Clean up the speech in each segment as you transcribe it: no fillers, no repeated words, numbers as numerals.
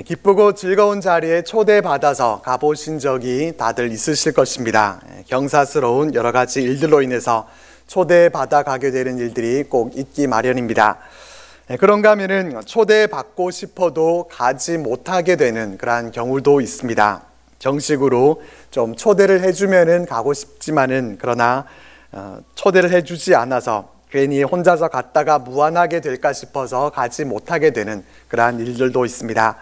기쁘고 즐거운 자리에 초대받아서 가보신 적이 다들 있으실 것입니다. 경사스러운 여러 가지 일들로 인해서 초대받아 가게 되는 일들이 꼭 있기 마련입니다. 그런가 하면은 초대받고 싶어도 가지 못하게 되는 그러한 경우도 있습니다. 정식으로 좀 초대를 해주면은 가고 싶지만은 그러나 초대를 해주지 않아서 괜히 혼자서 갔다가 무안하게 될까 싶어서 가지 못하게 되는 그러한 일들도 있습니다.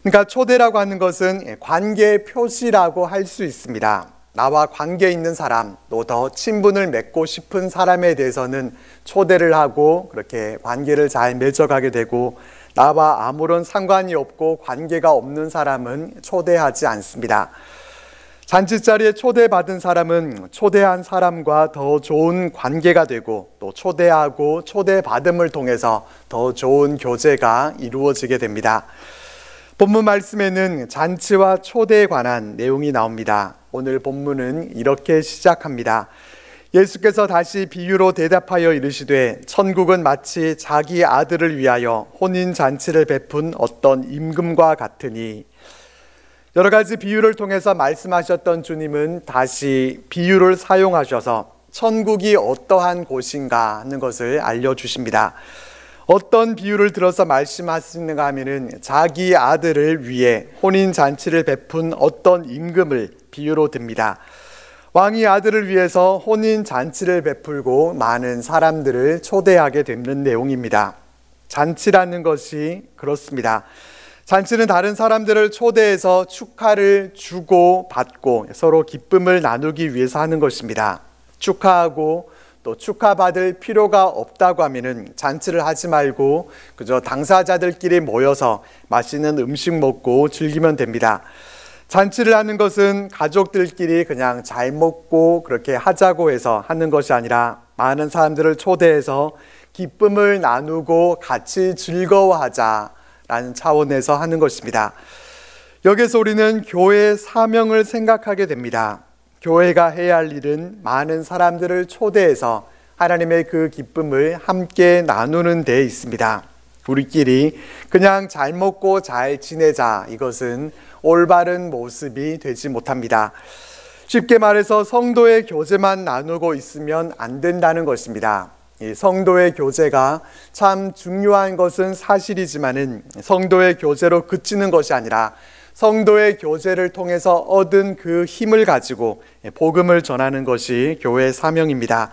그러니까 초대라고 하는 것은 관계 표시라고 할 수 있습니다. 나와 관계 있는 사람, 또 더 친분을 맺고 싶은 사람에 대해서는 초대를 하고 그렇게 관계를 잘 맺어가게 되고, 나와 아무런 상관이 없고 관계가 없는 사람은 초대하지 않습니다. 잔치자리에 초대받은 사람은 초대한 사람과 더 좋은 관계가 되고, 또 초대하고 초대받음을 통해서 더 좋은 교제가 이루어지게 됩니다. 본문 말씀에는 잔치와 초대에 관한 내용이 나옵니다. 오늘 본문은 이렇게 시작합니다. 예수께서 다시 비유로 대답하여 이르시되, 천국은 마치 자기 아들을 위하여 혼인잔치를 베푼 어떤 임금과 같으니. 여러 가지 비유를 통해서 말씀하셨던 주님은 다시 비유를 사용하셔서 천국이 어떠한 곳인가 하는 것을 알려주십니다. 어떤 비유를 들어서 말씀하시는가 하면은 자기 아들을 위해 혼인잔치를 베푼 어떤 임금을 비유로 듭니다. 왕이 아들을 위해서 혼인잔치를 베풀고 많은 사람들을 초대하게 되는 내용입니다. 잔치라는 것이 그렇습니다. 잔치는 다른 사람들을 초대해서 축하를 주고 받고 서로 기쁨을 나누기 위해서 하는 것입니다. 축하하고 또 축하받을 필요가 없다고 하면은 잔치를 하지 말고 그저 당사자들끼리 모여서 맛있는 음식 먹고 즐기면 됩니다. 잔치를 하는 것은 가족들끼리 그냥 잘 먹고 그렇게 하자고 해서 하는 것이 아니라 많은 사람들을 초대해서 기쁨을 나누고 같이 즐거워하자라는 차원에서 하는 것입니다. 여기서 우리는 교회의 사명을 생각하게 됩니다. 교회가 해야 할 일은 많은 사람들을 초대해서 하나님의 그 기쁨을 함께 나누는 데 있습니다. 우리끼리 그냥 잘 먹고 잘 지내자, 이것은 올바른 모습이 되지 못합니다. 쉽게 말해서 성도의 교제만 나누고 있으면 안 된다는 것입니다. 이 성도의 교제가 참 중요한 것은 사실이지만은 성도의 교제로 그치는 것이 아니라 성도의 교제를 통해서 얻은 그 힘을 가지고 복음을 전하는 것이 교회의 사명입니다.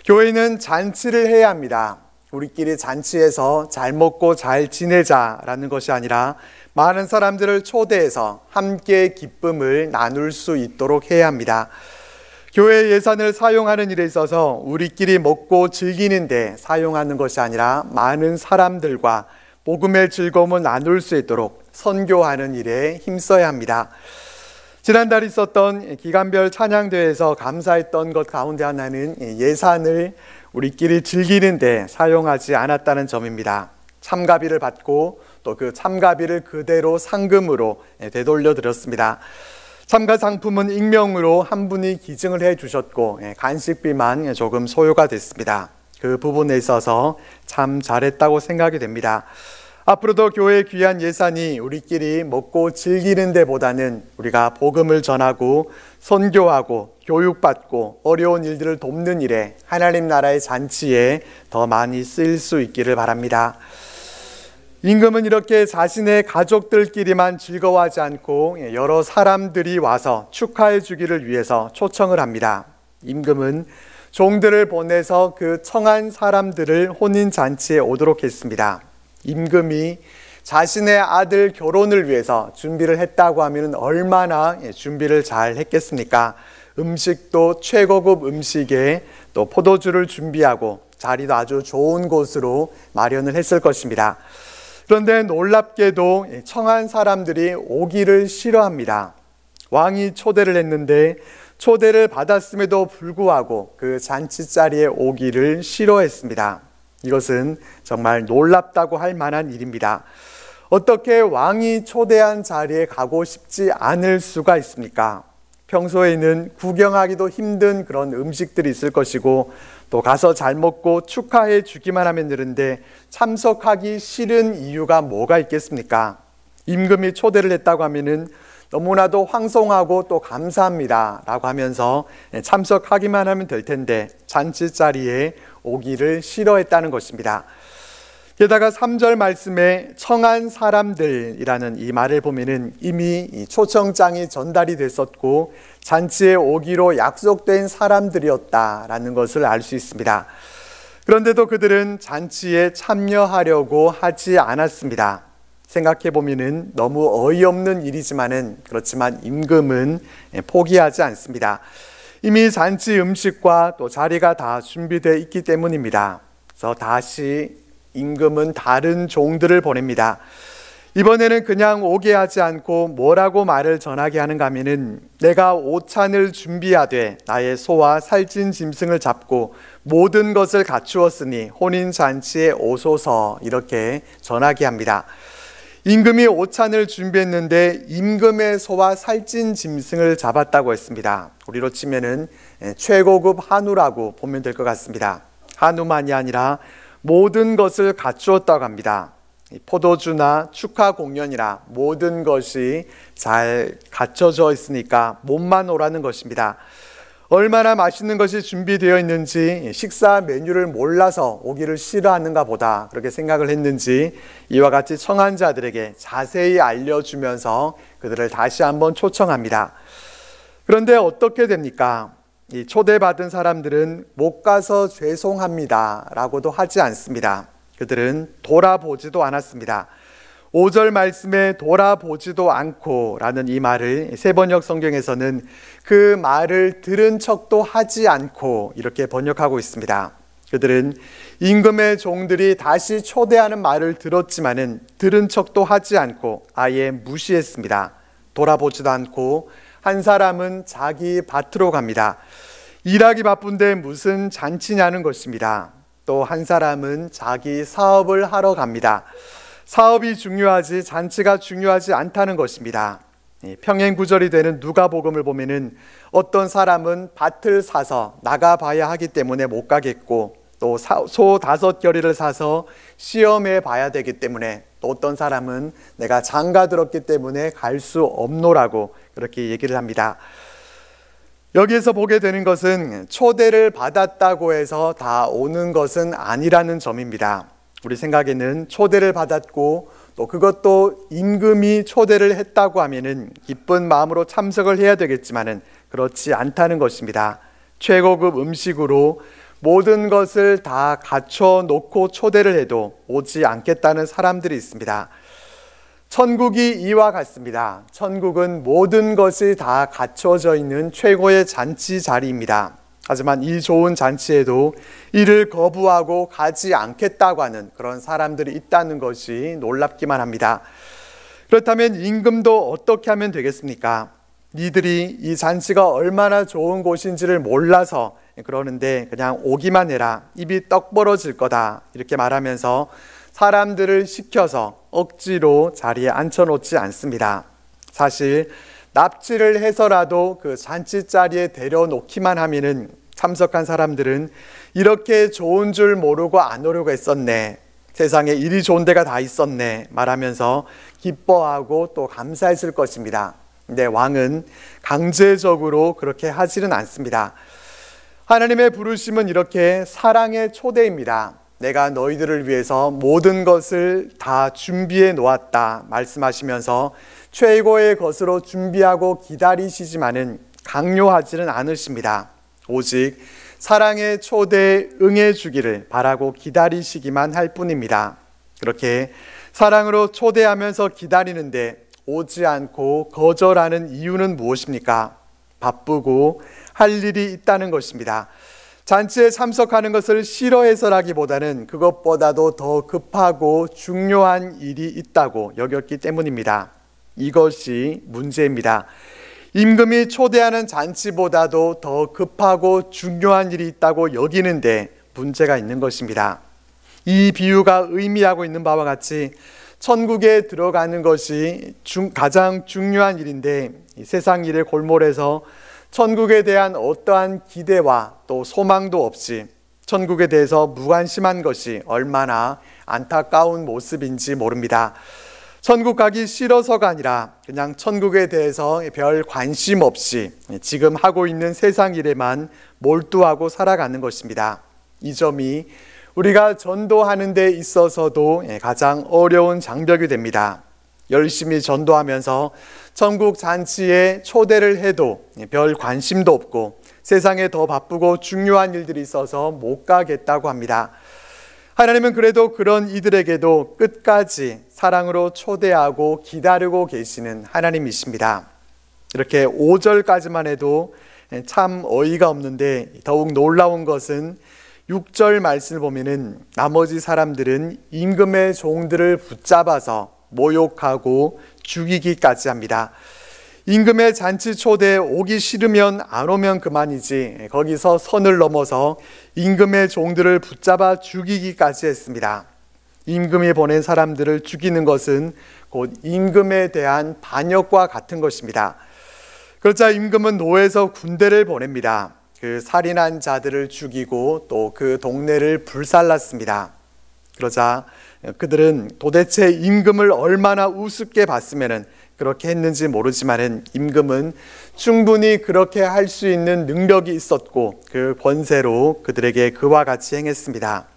교회는 잔치를 해야 합니다. 우리끼리 잔치해서 잘 먹고 잘 지내자라는 것이 아니라 많은 사람들을 초대해서 함께 기쁨을 나눌 수 있도록 해야 합니다. 교회 예산을 사용하는 일에 있어서 우리끼리 먹고 즐기는 데 사용하는 것이 아니라 많은 사람들과 복음의 즐거움을 나눌 수 있도록 선교하는 일에 힘써야 합니다. 지난달 있었던 기간별 찬양대회에서 감사했던 것 가운데 하나는 예산을 우리끼리 즐기는 데 사용하지 않았다는 점입니다. 참가비를 받고 또 그 참가비를 그대로 상금으로 되돌려 드렸습니다. 참가 상품은 익명으로 한 분이 기증을 해 주셨고 간식비만 조금 소요가 됐습니다. 그 부분에 있어서 참 잘했다고 생각이 됩니다. 앞으로도 교회의 귀한 예산이 우리끼리 먹고 즐기는 데보다는 우리가 복음을 전하고 선교하고 교육받고 어려운 일들을 돕는 일에, 하나님 나라의 잔치에 더 많이 쓰일 수 있기를 바랍니다. 임금은 이렇게 자신의 가족들끼리만 즐거워하지 않고 여러 사람들이 와서 축하해 주기를 위해서 초청을 합니다. 임금은 종들을 보내서 그 청한 사람들을 혼인잔치에 오도록 했습니다. 임금이 자신의 아들 결혼을 위해서 준비를 했다고 하면 얼마나 준비를 잘 했겠습니까? 음식도 최고급 음식에 또 포도주를 준비하고 자리도 아주 좋은 곳으로 마련을 했을 것입니다. 그런데 놀랍게도 청한 사람들이 오기를 싫어합니다. 왕이 초대를 했는데 초대를 받았음에도 불구하고 그 잔치자리에 오기를 싫어했습니다. 이것은 정말 놀랍다고 할 만한 일입니다. 어떻게 왕이 초대한 자리에 가고 싶지 않을 수가 있습니까? 평소에는 구경하기도 힘든 그런 음식들이 있을 것이고 또 가서 잘 먹고 축하해 주기만 하면 되는데 참석하기 싫은 이유가 뭐가 있겠습니까? 임금이 초대를 했다고 하면은 너무나도 황송하고 또 감사합니다 라고 하면서 참석하기만 하면 될 텐데 잔치 자리에 오기를 싫어했다는 것입니다. 게다가 3절 말씀에 청한 사람들이라는 이 말을 보면은 이미 이 초청장이 전달이 됐었고 잔치에 오기로 약속된 사람들이었다라는 것을 알 수 있습니다. 그런데도 그들은 잔치에 참여하려고 하지 않았습니다. 생각해 보면은 너무 어이없는 일이지만은 그렇지만 임금은 포기하지 않습니다. 이미 잔치 음식과 또 자리가 다 준비되어 있기 때문입니다. 그래서 다시 임금은 다른 종들을 보냅니다. 이번에는 그냥 오게 하지 않고 뭐라고 말을 전하게 하는가 하면은 내가 오찬을 준비하되 나의 소와 살찐 짐승을 잡고 모든 것을 갖추었으니 혼인잔치에 오소서 이렇게 전하게 합니다. 임금이 오찬을 준비했는데 임금의 소와 살찐 짐승을 잡았다고 했습니다. 우리로 치면은 최고급 한우라고 보면 될 것 같습니다. 한우만이 아니라 모든 것을 갖추었다고 합니다. 포도주나 축하 공연이라 모든 것이 잘 갖춰져 있으니까 몸만 오라는 것입니다. 얼마나 맛있는 것이 준비되어 있는지 식사 메뉴를 몰라서 오기를 싫어하는가 보다 그렇게 생각을 했는지 이와 같이 청한 자들에게 자세히 알려주면서 그들을 다시 한번 초청합니다. 그런데 어떻게 됩니까? 이 초대받은 사람들은 못 가서 죄송합니다 라고도 하지 않습니다. 그들은 돌아보지도 않았습니다. 5절 말씀에 돌아보지도 않고 라는 이 말을 세번역 성경에서는 그 말을 들은 척도 하지 않고 이렇게 번역하고 있습니다. 그들은 임금의 종들이 다시 초대하는 말을 들었지만은 들은 척도 하지 않고 아예 무시했습니다. 돌아보지도 않고 한 사람은 자기 밭으로 갑니다. 일하기 바쁜데 무슨 잔치냐는 것입니다. 또 한 사람은 자기 사업을 하러 갑니다. 사업이 중요하지 잔치가 중요하지 않다는 것입니다. 평행구절이 되는 누가복음을 보면은 어떤 사람은 밭을 사서 나가봐야 하기 때문에 못 가겠고 또 소 5겨리를 사서 시험해 봐야 되기 때문에 또 어떤 사람은 내가 장가 들었기 때문에 갈 수 없노라고 그렇게 얘기를 합니다. 여기에서 보게 되는 것은 초대를 받았다고 해서 다 오는 것은 아니라는 점입니다. 우리 생각에는 초대를 받았고 또 그것도 임금이 초대를 했다고 하면은 기쁜 마음으로 참석을 해야 되겠지만은 그렇지 않다는 것입니다. 최고급 음식으로 모든 것을 다 갖춰 놓고 초대를 해도 오지 않겠다는 사람들이 있습니다. 천국이 이와 같습니다. 천국은 모든 것이 다 갖춰져 있는 최고의 잔치 자리입니다. 하지만 이 좋은 잔치에도 이를 거부하고 가지 않겠다고 하는 그런 사람들이 있다는 것이 놀랍기만 합니다. 그렇다면 임금도 어떻게 하면 되겠습니까? 니들이 이 잔치가 얼마나 좋은 곳인지를 몰라서 그러는데 그냥 오기만 해라. 입이 떡 벌어질 거다. 이렇게 말하면서 사람들을 시켜서 억지로 자리에 앉혀놓지 않습니다. 사실 납치를 해서라도 그 잔치 자리에 데려놓기만 하면은 참석한 사람들은 이렇게 좋은 줄 모르고 안 오려고 했었네. 세상에 이리 좋은 데가 다 있었네. 말하면서 기뻐하고 또 감사했을 것입니다. 근데 왕은 강제적으로 그렇게 하지는 않습니다. 하나님의 부르심은 이렇게 사랑의 초대입니다. 내가 너희들을 위해서 모든 것을 다 준비해 놓았다 말씀하시면서 최고의 것으로 준비하고 기다리시지만은 강요하지는 않으십니다. 오직 사랑의 초대에 응해 주기를 바라고 기다리시기만 할 뿐입니다. 그렇게 사랑으로 초대하면서 기다리는데 오지 않고 거절하는 이유는 무엇입니까? 바쁘고 할 일이 있다는 것입니다. 잔치에 참석하는 것을 싫어해서라기보다는 그것보다도 더 급하고 중요한 일이 있다고 여겼기 때문입니다. 이것이 문제입니다. 임금이 초대하는 잔치보다도 더 급하고 중요한 일이 있다고 여기는데 문제가 있는 것입니다. 이 비유가 의미하고 있는 바와 같이 천국에 들어가는 것이 가장 중요한 일인데 세상 일의 골몰에서 천국에 대한 어떠한 기대와 또 소망도 없이 천국에 대해서 무관심한 것이 얼마나 안타까운 모습인지 모릅니다. 천국 가기 싫어서가 아니라 그냥 천국에 대해서 별 관심 없이 지금 하고 있는 세상 일에만 몰두하고 살아가는 것입니다. 이 점이 우리가 전도하는 데 있어서도 가장 어려운 장벽이 됩니다. 열심히 전도하면서 천국 잔치에 초대를 해도 별 관심도 없고 세상에 더 바쁘고 중요한 일들이 있어서 못 가겠다고 합니다. 하나님은 그래도 그런 이들에게도 끝까지 사랑으로 초대하고 기다리고 계시는 하나님이십니다. 이렇게 5절까지만 해도 참 어이가 없는데 더욱 놀라운 것은 6절 말씀을 보면은 나머지 사람들은 임금의 종들을 붙잡아서 모욕하고 죽이기까지 합니다. 임금의 잔치 초대에 오기 싫으면 안 오면 그만이지 거기서 선을 넘어서 임금의 종들을 붙잡아 죽이기까지 했습니다. 임금이 보낸 사람들을 죽이는 것은 곧 임금에 대한 반역과 같은 것입니다. 그러자 임금은 노에서 군대를 보냅니다. 그 살인한 자들을 죽이고 또 그 동네를 불살랐습니다. 그러자 그들은 도대체 임금을 얼마나 우습게 봤으면 그렇게 했는지 모르지만 임금은 충분히 그렇게 할 수 있는 능력이 있었고 그 권세로 그들에게 그와 같이 행했습니다.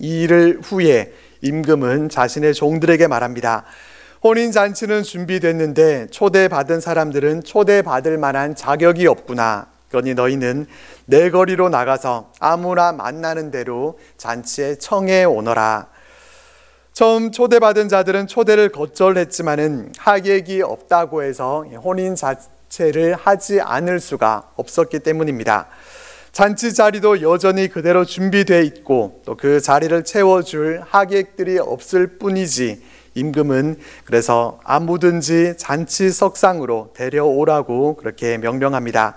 이 일을 후에 임금은 자신의 종들에게 말합니다. 혼인잔치는 준비됐는데 초대받은 사람들은 초대받을 만한 자격이 없구나. 그러니 너희는 내 거리로 나가서 아무나 만나는 대로 잔치에 청해 오너라. 처음 초대받은 자들은 초대를 거절했지만은 하객이 없다고 해서 혼인 자체를 하지 않을 수가 없었기 때문입니다. 잔치 자리도 여전히 그대로 준비되어 있고 또 그 자리를 채워줄 하객들이 없을 뿐이지 임금은 그래서 아무든지 잔치 석상으로 데려오라고 그렇게 명령합니다.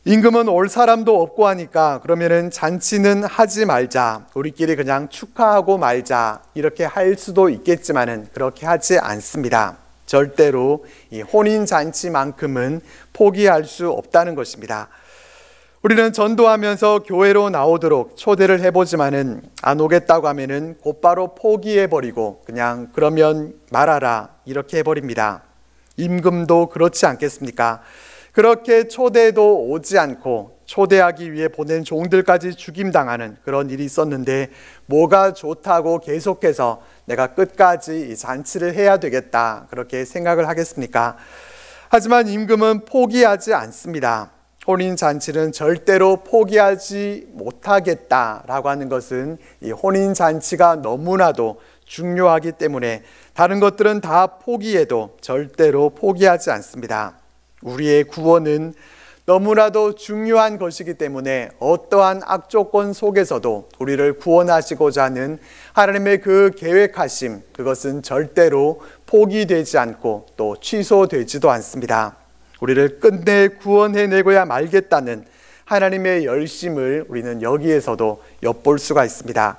임금은 올 사람도 없고 하니까 그러면은 잔치는 하지 말자, 우리끼리 그냥 축하하고 말자 이렇게 할 수도 있겠지만은 그렇게 하지 않습니다. 절대로 이 혼인 잔치만큼은 포기할 수 없다는 것입니다. 우리는 전도하면서 교회로 나오도록 초대를 해보지만은 안 오겠다고 하면은 곧바로 포기해버리고 그냥 그러면 말아라 이렇게 해버립니다. 임금도 그렇지 않겠습니까? 그렇게 초대도 오지 않고 초대하기 위해 보낸 종들까지 죽임당하는 그런 일이 있었는데 뭐가 좋다고 계속해서 내가 끝까지 이 잔치를 해야 되겠다 그렇게 생각을 하겠습니까? 하지만 임금은 포기하지 않습니다. 혼인잔치는 절대로 포기하지 못하겠다라고 하는 것은 이 혼인잔치가 너무나도 중요하기 때문에 다른 것들은 다 포기해도 절대로 포기하지 않습니다. 우리의 구원은 너무나도 중요한 것이기 때문에 어떠한 악조건 속에서도 우리를 구원하시고자 하는 하나님의 그 계획하심, 그것은 절대로 포기되지 않고 또 취소되지도 않습니다. 우리를 끝내 구원해내고야 말겠다는 하나님의 열심을 우리는 여기에서도 엿볼 수가 있습니다.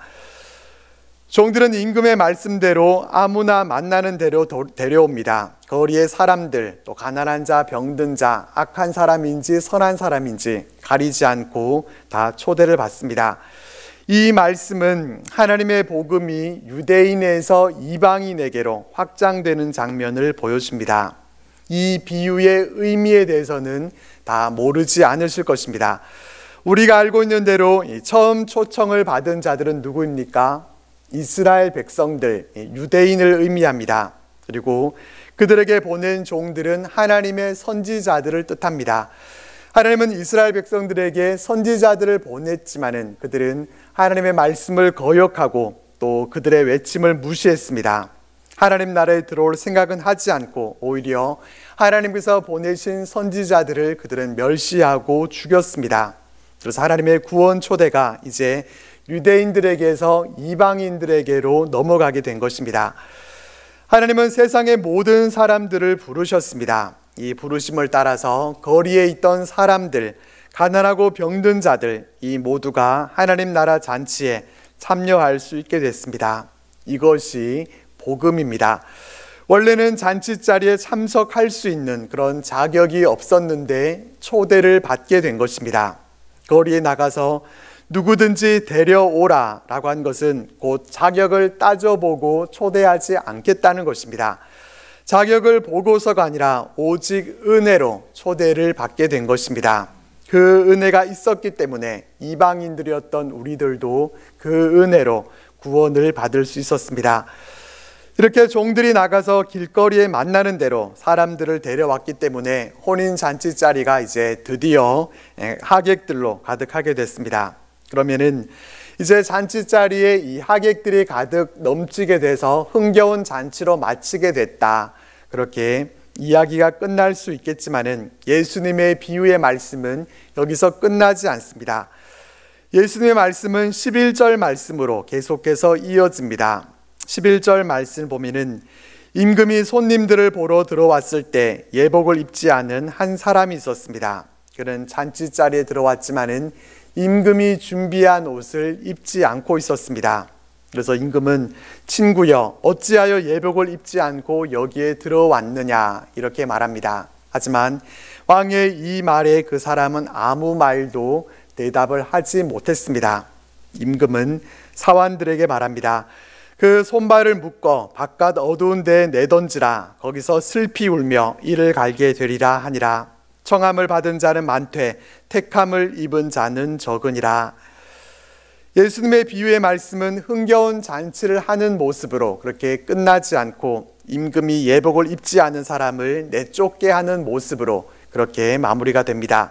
종들은 임금의 말씀대로 아무나 만나는 대로 데려옵니다. 거리의 사람들, 또 가난한 자, 병든 자, 악한 사람인지 선한 사람인지 가리지 않고 다 초대를 받습니다. 이 말씀은 하나님의 복음이 유대인에서 이방인에게로 확장되는 장면을 보여줍니다. 이 비유의 의미에 대해서는 다 모르지 않으실 것입니다. 우리가 알고 있는 대로 처음 초청을 받은 자들은 누구입니까? 이스라엘 백성들, 유대인을 의미합니다. 그리고 그들에게 보낸 종들은 하나님의 선지자들을 뜻합니다. 하나님은 이스라엘 백성들에게 선지자들을 보냈지만은 그들은 하나님의 말씀을 거역하고 또 그들의 외침을 무시했습니다. 하나님 나라에 들어올 생각은 하지 않고 오히려 하나님께서 보내신 선지자들을 그들은 멸시하고 죽였습니다. 그래서 하나님의 구원 초대가 이제 유대인들에게서 이방인들에게로 넘어가게 된 것입니다. 하나님은 세상의 모든 사람들을 부르셨습니다. 이 부르심을 따라서 거리에 있던 사람들, 가난하고 병든 자들, 이 모두가 하나님 나라 잔치에 참여할 수 있게 됐습니다. 이것이 복음입니다. 원래는 잔치 자리에 참석할 수 있는 그런 자격이 없었는데 초대를 받게 된 것입니다. 거리에 나가서 누구든지 데려오라 라고 한 것은 곧 자격을 따져보고 초대하지 않겠다는 것입니다. 자격을 보고서가 아니라 오직 은혜로 초대를 받게 된 것입니다. 그 은혜가 있었기 때문에 이방인들이었던 우리들도 그 은혜로 구원을 받을 수 있었습니다. 이렇게 종들이 나가서 길거리에 만나는 대로 사람들을 데려왔기 때문에 혼인잔치 자리가 이제 드디어 하객들로 가득하게 됐습니다. 그러면은 이제 잔치 자리에 이 하객들이 가득 넘치게 돼서 흥겨운 잔치로 마치게 됐다, 그렇게 이야기가 끝날 수 있겠지만은 예수님의 비유의 말씀은 여기서 끝나지 않습니다. 예수님의 말씀은 11절 말씀으로 계속해서 이어집니다. 11절 말씀을 보면은 임금이 손님들을 보러 들어왔을 때 예복을 입지 않은 한 사람이 있었습니다. 그는 잔치 자리에 들어왔지만은 임금이 준비한 옷을 입지 않고 있었습니다. 그래서 임금은 친구여 어찌하여 예복을 입지 않고 여기에 들어왔느냐 이렇게 말합니다. 하지만 왕의 이 말에 그 사람은 아무 말도 대답을 하지 못했습니다. 임금은 사환들에게 말합니다. 그 손발을 묶어 바깥 어두운 데에 내던지라. 거기서 슬피 울며 이를 갈게 되리라 하니라. 청함을 받은 자는 많되 택함을 입은 자는 적으니라. 예수님의 비유의 말씀은 흥겨운 잔치를 하는 모습으로 그렇게 끝나지 않고 임금이 예복을 입지 않은 사람을 내쫓게 하는 모습으로 그렇게 마무리가 됩니다.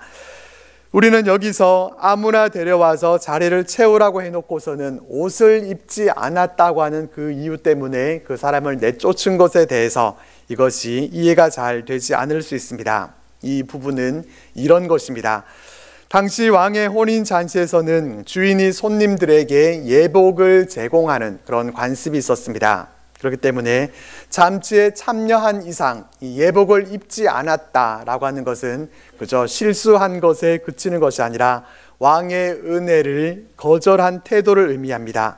우리는 여기서 아무나 데려와서 자리를 채우라고 해놓고서는 옷을 입지 않았다고 하는 그 이유 때문에 그 사람을 내쫓은 것에 대해서 이것이 이해가 잘 되지 않을 수 있습니다. 이 부분은 이런 것입니다. 당시 왕의 혼인 잔치에서는 주인이 손님들에게 예복을 제공하는 그런 관습이 있었습니다. 그렇기 때문에 잔치에 참여한 이상 이 예복을 입지 않았다라고 하는 것은 그저 실수한 것에 그치는 것이 아니라 왕의 은혜를 거절한 태도를 의미합니다.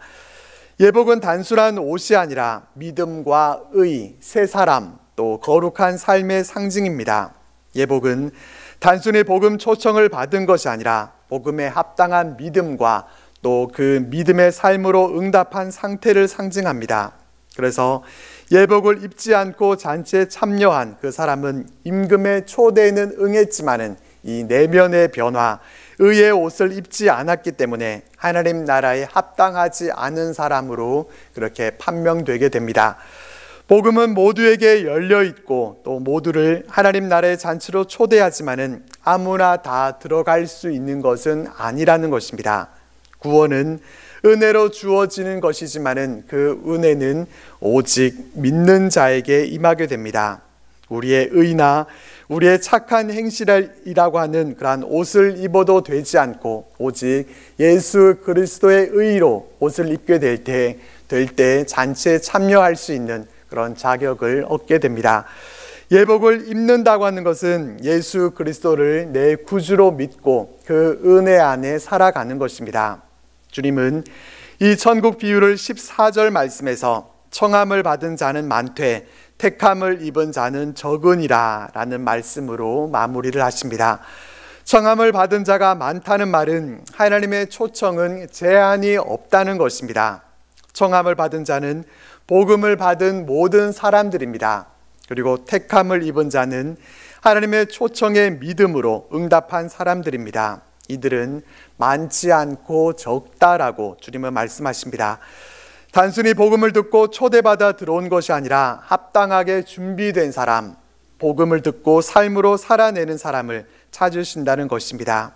예복은 단순한 옷이 아니라 믿음과 의, 새 사람, 또 거룩한 삶의 상징입니다. 예복은 단순히 복음 초청을 받은 것이 아니라 복음에 합당한 믿음과 또 그 믿음의 삶으로 응답한 상태를 상징합니다. 그래서 예복을 입지 않고 잔치에 참여한 그 사람은 임금의 초대에는 응했지만은 이 내면의 변화, 의의 옷을 입지 않았기 때문에 하나님 나라에 합당하지 않은 사람으로 그렇게 판명되게 됩니다. 복음은 모두에게 열려 있고 또 모두를 하나님 나라의 잔치로 초대하지만은 아무나 다 들어갈 수 있는 것은 아니라는 것입니다. 구원은 은혜로 주어지는 것이지만은 그 은혜는 오직 믿는 자에게 임하게 됩니다. 우리의 의나 우리의 착한 행실이라고 하는 그러한 옷을 입어도 되지 않고 오직 예수 그리스도의 의로 옷을 입게 될 때 잔치에 참여할 수 있는 그런 자격을 얻게 됩니다. 예복을 입는다고 하는 것은 예수 그리스도를 내 구주로 믿고 그 은혜 안에 살아가는 것입니다. 주님은 이 천국 비유를 14절 말씀에서 청함을 받은 자는 많되 택함을 입은 자는 적으니라 라는 말씀으로 마무리를 하십니다. 청함을 받은 자가 많다는 말은 하나님의 초청은 제한이 없다는 것입니다. 청함을 받은 자는 복음을 받은 모든 사람들입니다. 그리고 택함을 입은 자는 하나님의 초청의 믿음으로 응답한 사람들입니다. 이들은 많지 않고 적다라고 주님은 말씀하십니다. 단순히 복음을 듣고 초대받아 들어온 것이 아니라 합당하게 준비된 사람, 복음을 듣고 삶으로 살아내는 사람을 찾으신다는 것입니다.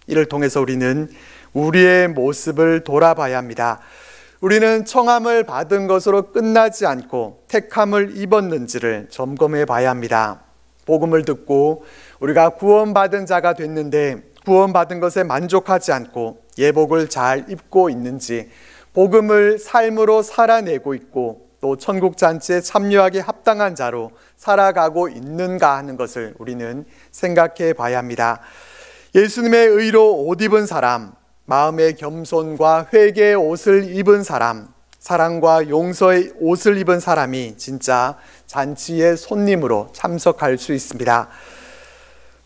이를 통해서 우리는 우리의 모습을 돌아봐야 합니다. 우리는 청함을 받은 것으로 끝나지 않고 택함을 입었는지를 점검해 봐야 합니다. 복음을 듣고 우리가 구원받은 자가 됐는데 구원받은 것에 만족하지 않고 예복을 잘 입고 있는지, 복음을 삶으로 살아내고 있고 또 천국 잔치에 참여하기 합당한 자로 살아가고 있는가 하는 것을 우리는 생각해 봐야 합니다. 예수님의 의로 옷 입은 사람, 마음의 겸손과 회개의 옷을 입은 사람, 사랑과 용서의 옷을 입은 사람이 진짜 잔치의 손님으로 참석할 수 있습니다.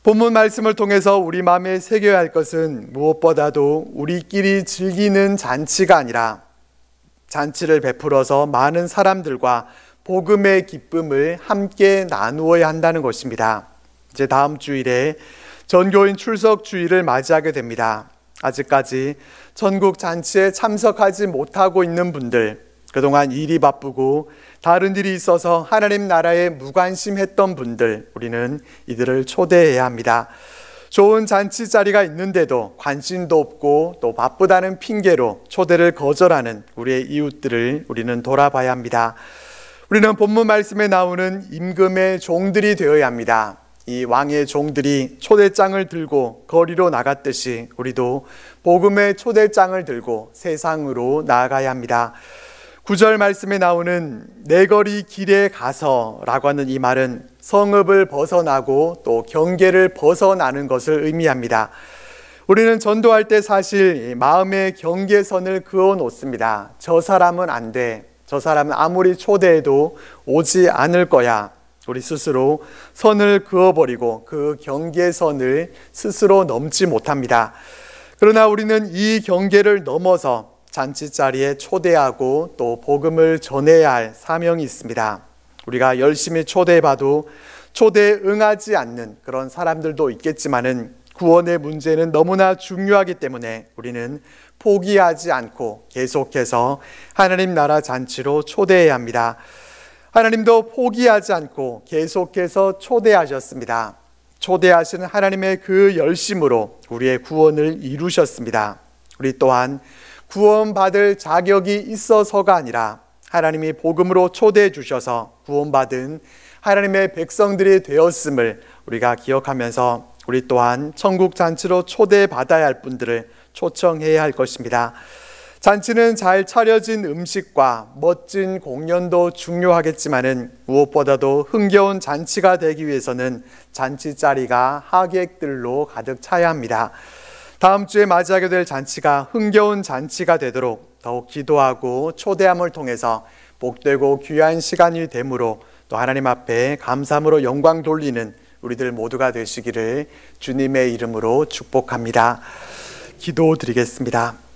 본문 말씀을 통해서 우리 마음에 새겨야 할 것은 무엇보다도 우리끼리 즐기는 잔치가 아니라 잔치를 베풀어서 많은 사람들과 복음의 기쁨을 함께 나누어야 한다는 것입니다. 이제 다음 주일에 전교인 출석 주일을 맞이하게 됩니다. 아직까지 전국 잔치에 참석하지 못하고 있는 분들, 그동안 일이 바쁘고 다른 일이 있어서 하나님 나라에 무관심했던 분들, 우리는 이들을 초대해야 합니다. 좋은 잔치 자리가 있는데도 관심도 없고 또 바쁘다는 핑계로 초대를 거절하는 우리의 이웃들을 우리는 돌아봐야 합니다. 우리는 본문 말씀에 나오는 임금의 종들이 되어야 합니다. 이 왕의 종들이 초대장을 들고 거리로 나갔듯이 우리도 복음의 초대장을 들고 세상으로 나아가야 합니다. 9절 말씀에 나오는 내 거리 길에 가서라고 하는 이 말은 성읍을 벗어나고 또 경계를 벗어나는 것을 의미합니다. 우리는 전도할 때 사실 마음의 경계선을 그어 놓습니다. 저 사람은 안 돼. 저 사람은 아무리 초대해도 오지 않을 거야. 우리 스스로 선을 그어버리고 그 경계선을 스스로 넘지 못합니다. 그러나 우리는 이 경계를 넘어서 잔치 자리에 초대하고 또 복음을 전해야 할 사명이 있습니다. 우리가 열심히 초대해봐도 초대에 응하지 않는 그런 사람들도 있겠지만은 구원의 문제는 너무나 중요하기 때문에 우리는 포기하지 않고 계속해서 하나님 나라 잔치로 초대해야 합니다. 하나님도 포기하지 않고 계속해서 초대하셨습니다. 초대하시는 하나님의 그 열심으로 우리의 구원을 이루셨습니다. 우리 또한 구원받을 자격이 있어서가 아니라 하나님이 복음으로 초대해 주셔서 구원받은 하나님의 백성들이 되었음을 우리가 기억하면서 우리 또한 천국 잔치로 초대받아야 할 분들을 초청해야 할 것입니다. 잔치는 잘 차려진 음식과 멋진 공연도 중요하겠지만은 무엇보다도 흥겨운 잔치가 되기 위해서는 잔치 자리가 하객들로 가득 차야 합니다. 다음 주에 맞이하게 될 잔치가 흥겨운 잔치가 되도록 더욱 기도하고 초대함을 통해서 복되고 귀한 시간이 되므로 또 하나님 앞에 감사함으로 영광 돌리는 우리들 모두가 되시기를 주님의 이름으로 축복합니다. 기도드리겠습니다.